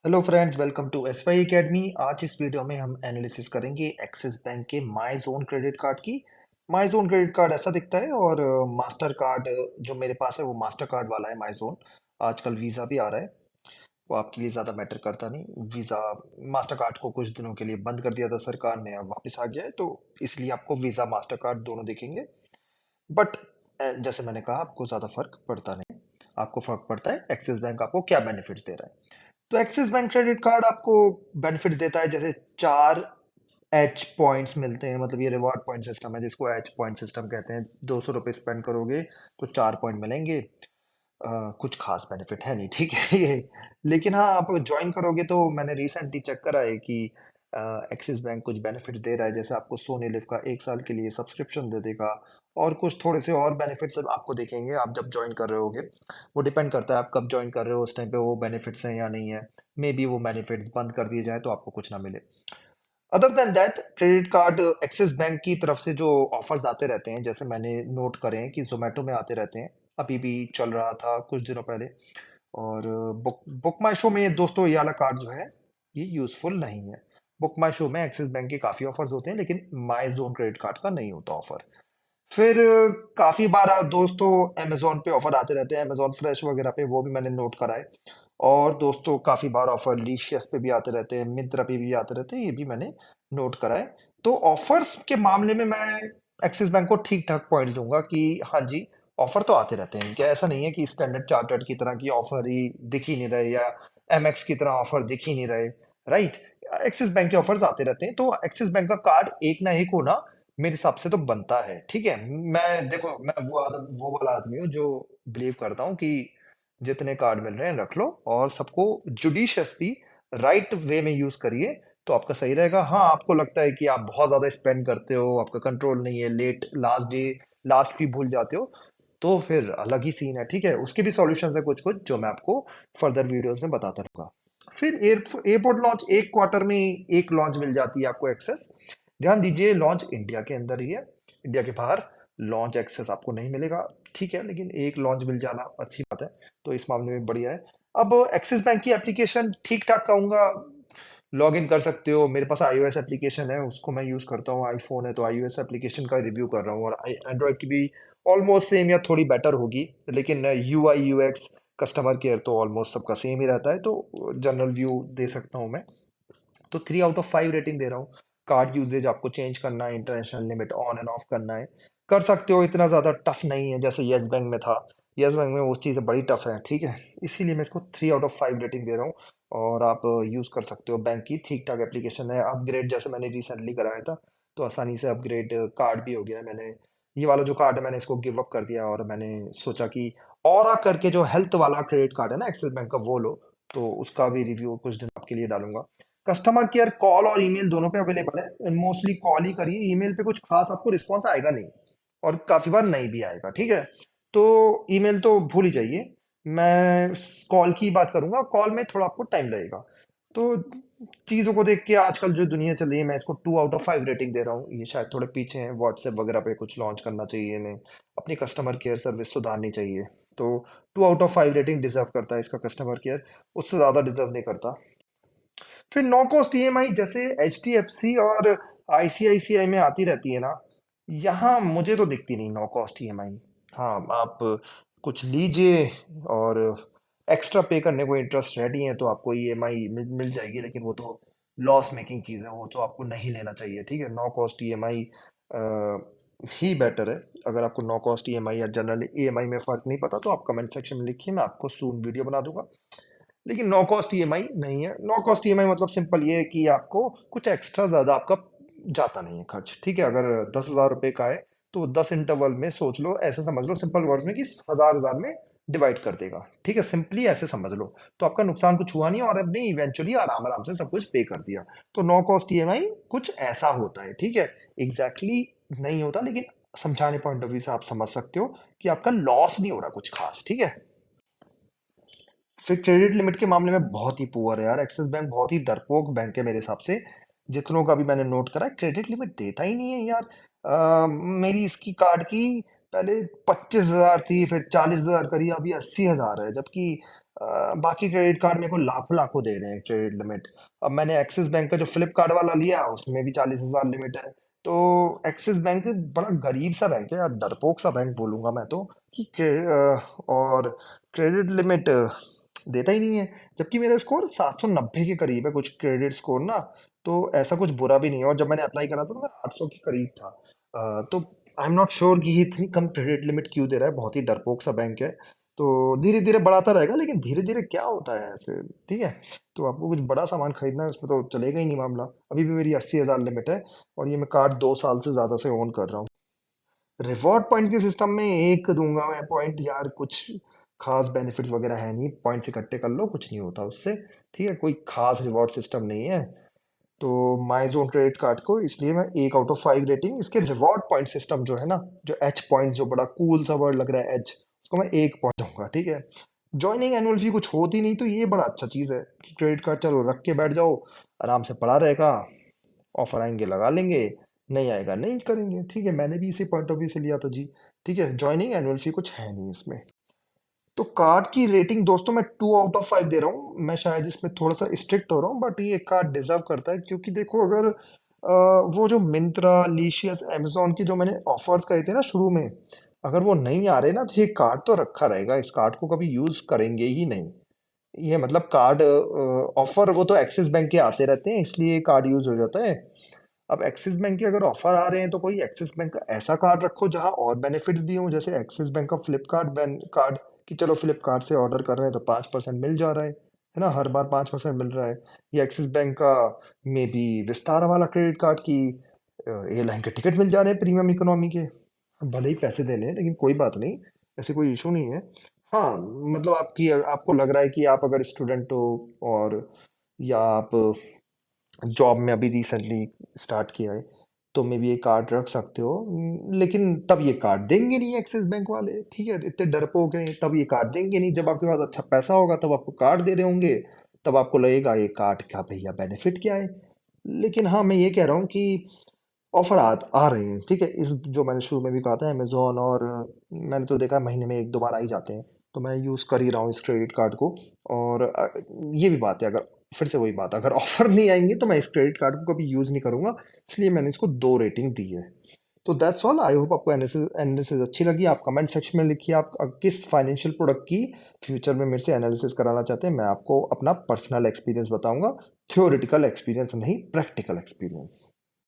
Hello friends, welcome to S Y Academy. आज इस video में हम एनालिसिस करेंगे एक्सिस बैंक के माई जोन क्रेडिट कार्ड की। माई जोन क्रेडिट कार्ड ऐसा दिखता है और मास्टर कार्ड जो मेरे पास है वो मास्टर कार्ड वाला है माई जोन। आजकल वीज़ा भी आ रहा है, वो आपके लिए ज़्यादा मैटर करता नहीं। वीज़ा मास्टर कार्ड को कुछ दिनों के लिए बंद कर दिया था सरकार ने, अब वापस आ गया है, तो इसलिए आपको वीज़ा मास्टर कार्ड दोनों दिखेंगे। बट जैसे मैंने कहा, आपको ज़्यादा फर्क पड़ता नहीं। आपको फर्क पड़ता है एक्सिस बैंक आपको क्या बेनिफिट्स दे रहा है। तो एक्सिस बैंक क्रेडिट कार्ड आपको बेनिफिट देता है, जैसे 4 एच पॉइंट्स मिलते हैं। मतलब ये रिवॉर्ड पॉइंट सिस्टम है जिसको एच पॉइंट सिस्टम कहते हैं। 200 रुपये स्पेंड करोगे तो 4 पॉइंट मिलेंगे। कुछ खास बेनिफिट है नहीं, ठीक है ये। लेकिन हाँ, आप ज्वाइन करोगे तो मैंने रिसेंटली चेक करा है कि एक्सिस बैंक कुछ बेनिफिट दे रहा है, जैसे आपको सोने लिव का 1 साल के लिए सब्सक्रिप्शन दे देगा। और कुछ थोड़े से और बेनिफिट्स आपको दिखेंगे आप जब ज्वाइन कर रहे होगे। वो डिपेंड करता है आप कब ज्वाइन कर रहे हो, उस टाइम पे वो बेनिफिट्स हैं या नहीं है। मे बी वो बेनिफिट्स बंद कर दिए जाए तो आपको कुछ ना मिले। Other than that, credit card axis bank की तरफ से जो ऑफर्स आते रहते हैं, जैसे मैंने नोट करे हैं कि जोमेटो में आते रहते हैं। अभी भी चल रहा था कुछ दिनों पहले। और बुक बुक माई शो में, ये दोस्तों, ये वाला कार्ड जो है ये यूजफुल नहीं है। बुक माई शो में एक्सिस बैंक के काफी ऑफर्स होते हैं, लेकिन माई जोन क्रेडिट कार्ड का नहीं होता ऑफर। फिर काफी बार दोस्तों अमेजोन पे ऑफर आते रहते हैं, अमेजोन फ्रेश वगैरह पे, वो भी मैंने नोट करा है। और दोस्तों काफी बार ऑफर लीशियस पे भी आते रहते हैं, मिंत्रा पे भी आते रहते हैं, ये भी मैंने नोट करा है। तो ऑफर्स के मामले में मैं एक्सिस बैंक को ठीक ठाक पॉइंट्स दूंगा कि हाँ जी, ऑफर तो आते रहते हैं। क्या ऐसा नहीं है कि स्टैंडर्ड चार्टर्ड की तरह की ऑफर ही दिख ही नहीं रहे, या एमएक्स की तरह ऑफर दिख ही नहीं रहे। राइट। एक्सिस बैंक के ऑफर्स आते रहते हैं, तो एक्सिस बैंक का कार्ड एक ना एक होना मेरे हिसाब से तो बनता है, ठीक है। मैं देखो, मैं वो वाला आदमी हूँ जो बिलीव करता हूँ कि जितने कार्ड मिल रहे हैं रख लो, और सबको जुडिशियसली राइट वे में यूज करिए, तो आपका सही रहेगा। हाँ, आपको लगता है कि आप बहुत ज्यादा स्पेंड करते हो, आपका कंट्रोल नहीं है, लेट लास्ट डे लास्ट फी भूल जाते हो, तो फिर अलग ही सीन है, ठीक है। उसके भी सॉल्यूशंस है कुछ कुछ, जो मैं आपको फर्दर वीडियोस में बताता रहूंगा। फिर एयरपोर्ट लॉन्च, एक क्वार्टर में एक लॉन्च मिल जाती है आपको एक्सेस। ध्यान दीजिए, लॉन्च इंडिया के अंदर ही है, इंडिया के बाहर लॉन्च एक्सेस आपको नहीं मिलेगा, ठीक है। लेकिन एक लॉन्च मिल जाना अच्छी बात है, तो इस मामले में बढ़िया है। अब एक्सिस बैंक की एप्लीकेशन ठीक ठाक कहूंगा, लॉग इन कर सकते हो। मेरे पास iOS एप्लीकेशन है, उसको मैं यूज करता हूँ। आईफोन है तो iOS एप्लीकेशन का रिव्यू कर रहा हूँ, और एंड्रॉइड की भी ऑलमोस्ट सेम या थोड़ी बेटर होगी। लेकिन UI UX कस्टमर केयर तो ऑलमोस्ट सबका सेम ही रहता है, तो जनरल व्यू दे सकता हूँ मैं। तो 3 आउट ऑफ 5 रेटिंग दे रहा हूँ। कार्ड यूजेज आपको चेंज करना है, international limit on end of करना है, कर सकते हो। इतना ज़्यादा टफ नहीं है जैसे येस बैंक में था। येस बैंक में वो चीज़ें बड़ी टफ है, ठीक है। इसीलिए मैं इसको 3 आउट ऑफ 5 रेटिंग दे रहा हूँ। और आप यूज़ कर सकते हो, बैंक की ठीक ठाक एप्लीकेशन है। अपग्रेड जैसे मैंने रिसेंटली कराया था, तो आसानी से अपग्रेड कार्ड भी हो गया है। मैंने ये वाला जो कार्ड है मैंने इसको गिव अप कर दिया, और मैंने सोचा कि और करके जो हेल्थ वाला क्रेडिट कार्ड है ना एक्सिस बैंक का, वो लो। तो उसका भी रिव्यू कुछ दिन आपके लिए डालूंगा। कस्टमर केयर कॉल और ईमेल दोनों पे अवेलेबल है। मोस्टली कॉल ही करिए, ईमेल पे कुछ खास आपको रिस्पॉन्स आएगा नहीं, और काफी बार नहीं भी आएगा, ठीक है। तो ईमेल तो भूल ही जाइए। मैं कॉल की बात करूंगा, कॉल में थोड़ा आपको टाइम लगेगा। तो चीजों को देख के आजकल जो दुनिया चल रही है, मैं इसको 2 आउट ऑफ 5 रेटिंग दे रहा हूँ। ये शायद थोड़े पीछे हैं, व्हाट्सएप वगैरह पे कुछ लॉन्च करना चाहिए इन्हें, अपनी कस्टमर केयर सर्विस सुधारनी चाहिए। तो 2 आउट ऑफ 5 रेटिंग डिजर्व करता है इसका कस्टमर केयर, उससे ज्यादा डिजर्व नहीं करता। फिर नो कॉस्ट ईएमआई जैसे HDFC और ICICI में आती रहती है ना, यहाँ मुझे तो दिखती नहीं नो कॉस्ट ईएमआई। हाँ, आप कुछ लीजिए, और एक्स्ट्रा पे करने को इंटरेस्ट रेडी है तो आपको ईएमआई मिल जाएगी, लेकिन वो तो लॉस मेकिंग चीज़ है, वो तो आपको नहीं लेना चाहिए, ठीक है। नो कॉस्ट ईएमआई ही बेटर है। अगर आपको नो कॉस्ट ईएमआई या जनरल ईएमआई में फ़र्क नहीं पता, तो आप कमेंट सेक्शन में लिखिए, मैं आपको सून वीडियो बना दूंगा। लेकिन नो कॉस्ट ईएमआई नहीं है। नो कॉस्ट ईएमआई मतलब सिंपल ये है कि आपको कुछ एक्स्ट्रा ज्यादा आपका जाता नहीं है खर्च, ठीक है। अगर 10,000 रुपए का है, तो 10 इंटरवल में सोच लो, ऐसे समझ लो सिंपल वर्ड में कि हजार हजार में डिवाइड कर देगा, ठीक है। सिंपली ऐसे समझ लो, तो आपका नुकसान कुछ हुआ नहीं, और आपने इवेंचुअली आराम आराम से सब कुछ पे कर दिया। तो नो कॉस्ट ईएमआई कुछ ऐसा होता है, ठीक है। एग्जैक्टली exactly नहीं होता, लेकिन समझाने पॉइंट ऑफ व्यू से आप समझ सकते हो कि आपका लॉस नहीं हो रहा कुछ खास, ठीक है। फिर क्रेडिट लिमिट के मामले में बहुत ही पुअर है यार एक्सिस बैंक, बहुत ही डरपोक बैंक है मेरे हिसाब से। जितनों का भी मैंने नोट करा है, क्रेडिट लिमिट देता ही नहीं है यार। मेरी इसकी कार्ड की पहले 25,000 थी, फिर 40,000 करी, अभी 80,000 है। जबकि बाकी क्रेडिट कार्ड मेरे को लाखों लाखों दे रहे हैं क्रेडिट लिमिट। अब मैंने एक्सिस बैंक का जो फ्लिपकार्ट वाला लिया उसमें भी 40,000 लिमिट है। तो एक्सिस बैंक बड़ा गरीब सा बैंक है यार, डरपोक सा बैंक बोलूंगा मैं तो कि और क्रेडिट लिमिट देता ही नहीं है। जबकि मेरा स्कोर 790 के करीब है कुछ क्रेडिट स्कोर ना। तो ऐसा कुछ बुरा भी नहीं है, और जब मैंने अप्लाई करा था तो मैं 800 के करीब था। तो आई एम नॉट श्योर कि ये इतनी कम क्रेडिट लिमिट क्यों दे रहा है, बहुत ही डरपोक सा बैंक है। तो धीरे धीरे बढ़ाता रहेगा, लेकिन धीरे धीरे क्या होता है ऐसे, ठीक है। तो आपको कुछ बड़ा सामान खरीदना है उसमें तो चलेगा ही नहीं मामला। अभी भी मेरी 80,000 लिमिट है, और ये मैं कार्ड 2 साल से ज्यादा से ओन कर रहा हूँ। रिवॉर्ड पॉइंट के सिस्टम में एक दूंगा मैं पॉइंट यार, कुछ खास बेनिफिट्स वगैरह है नहीं, पॉइंट्स इकट्ठे कर लो कुछ नहीं होता उससे। ठीक है, कोई खास रिवॉर्ड सिस्टम नहीं है। तो माई जोन क्रेडिट कार्ड को इसलिए मैं 1 आउट ऑफ 5 रेटिंग, इसके रिवॉर्ड पॉइंट सिस्टम जो है ना, जो एच पॉइंट, जो बड़ा कूल सा वर्ड लग रहा है एच, उसको मैं 1 पॉइंट दूंगा, ठीक है। ज्वाइनिंग एनुअल फी कुछ होती नहीं, तो ये बड़ा अच्छा चीज़ है कि क्रेडिट कार्ड चलो रख के बैठ जाओ, आराम से पड़ा रहेगा, ऑफर आएंगे लगा लेंगे, नहीं आएगा नहीं करेंगे, ठीक है। मैंने भी इसी पॉइंट ऑफ व्यू से लिया था जी। ठीक है, ज्वाइनिंग एनुअल फी कुछ है नहीं इसमें। तो कार्ड की रेटिंग दोस्तों मैं 2 आउट ऑफ 5 दे रहा हूँ। मैं शायद इसमें थोड़ा सा स्ट्रिक्ट हो रहा हूँ, बट ये कार्ड डिजर्व करता है, क्योंकि देखो अगर वो जो मिंत्रा, लीशियस, amazon की जो मैंने ऑफर्स कहे थे ना शुरू में, अगर वो नहीं आ रहे ना, तो ये कार्ड तो रखा रहेगा, इस कार्ड को कभी यूज करेंगे ही नहीं। ये मतलब कार्ड ऑफर वो तो एक्सिस बैंक के आते रहते हैं, इसलिए कार्ड यूज हो जाता है। अब एक्सिस बैंक के अगर ऑफर आ रहे हैं, तो कोई एक्सिस बैंक का ऐसा कार्ड रखो जहां और बेनिफिट्स भी हों, जैसे एक्सिस बैंक का फ्लिपकार्ट कार्ड, कि चलो फ्लिपकार्ट से ऑर्डर कर रहे हैं तो 5% मिल जा रहा है ना, हर बार 5% मिल रहा है। या एक्सिस बैंक का मे बी विस्तारा वाला क्रेडिट कार्ड की एयरलाइन के टिकट मिल जा रहे हैं प्रीमियम इकोनॉमी के। भले ही पैसे देने हैं, लेकिन कोई बात नहीं, ऐसे कोई इशू नहीं है। हाँ, मतलब आपको लग रहा है कि आप अगर स्टूडेंट हो, और या आप जॉब में अभी रिसेंटली स्टार्ट किया है, तो मे भी ये कार्ड रख सकते हो। लेकिन तब ये कार्ड देंगे नहीं एक्सिस बैंक वाले, ठीक है, इतने डरपोक हैं, तब ये कार्ड देंगे नहीं। जब आपके पास अच्छा पैसा होगा तब आपको कार्ड दे रहे होंगे, तब आपको लगेगा ये कार्ड का भैया बेनिफिट क्या है। लेकिन हाँ, मैं ये कह रहा हूँ कि ऑफर आ रहे हैं, ठीक है। इस जो मैंने शुरू में भी कहा था, अमेजोन, और मैंने तो देखा महीने में 1-2 बार आ ही जाते हैं, तो मैं यूज़ कर ही रहा हूँ इस क्रेडिट कार्ड को। और ये भी बात है, अगर फिर से वही बात, अगर ऑफर नहीं आएंगे तो मैं इस क्रेडिट कार्ड को कभी यूज़ नहीं करूंगा। इसलिए मैंने इसको 2 रेटिंग दी है। तो दैट्स ऑल। आई होप आपको एनालिसिस एनालिसिस अच्छी लगी। आप कमेंट सेक्शन में लिखिए आप किस फाइनेंशियल प्रोडक्ट की फ्यूचर में मेरे से एनालिसिस कराना चाहते हैं। मैं आपको अपना पर्सनल एक्सपीरियंस बताऊंगा, थ्योरेटिकल एक्सपीरियंस नहीं, प्रैक्टिकल एक्सपीरियंस।